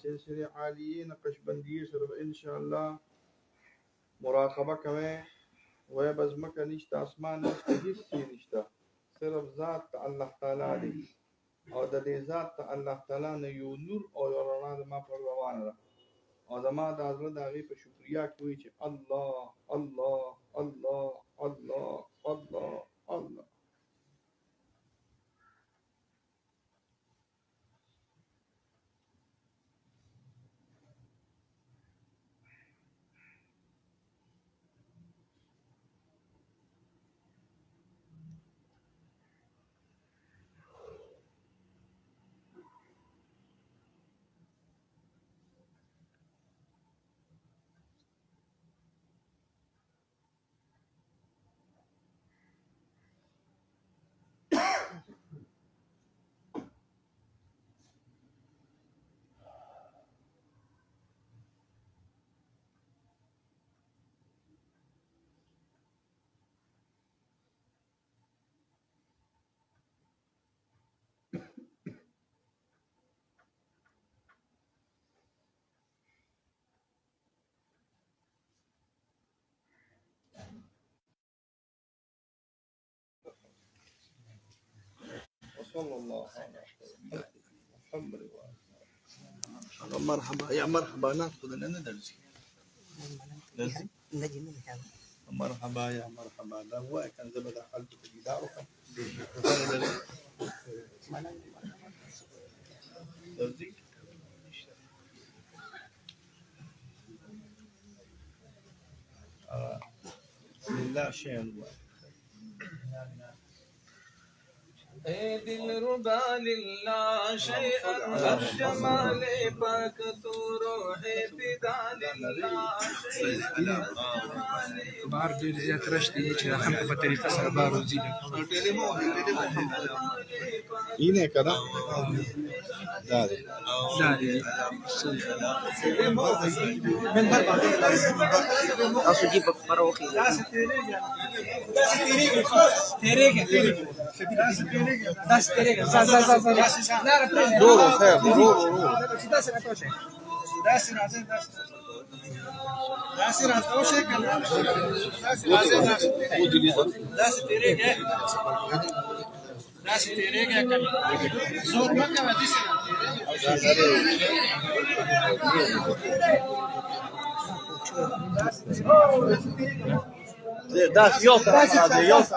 سلسله عالیه نقشبندی سره ان شاء الله مراقبه کوي وای بس مکه نشته اسمان نشته هیڅ نشته صرف ذات الله تعالی دی او د دې ذات الله تعالی نه یو نور او رڼا ما پر روانه ده او زما د حضرت هغه په شکریا کوي چې الله الله الله الله الله الله وصلى الله على محمد وآله. مرحبا يا مرحبا ناخذ لنا درسي مرحبا يا مرحبا لا هو كان زبد حالته في دارك درسي لله شيء دلربا لله شيئا الجمال باك روحي فدا لله شيئا بار دې زیات رشتي چې هم په طریقه سره بار وزي اینه کړه داري تاسو دې په فروخي دورو خير دورو زور مکه ودی ده يوصل هذا يوصل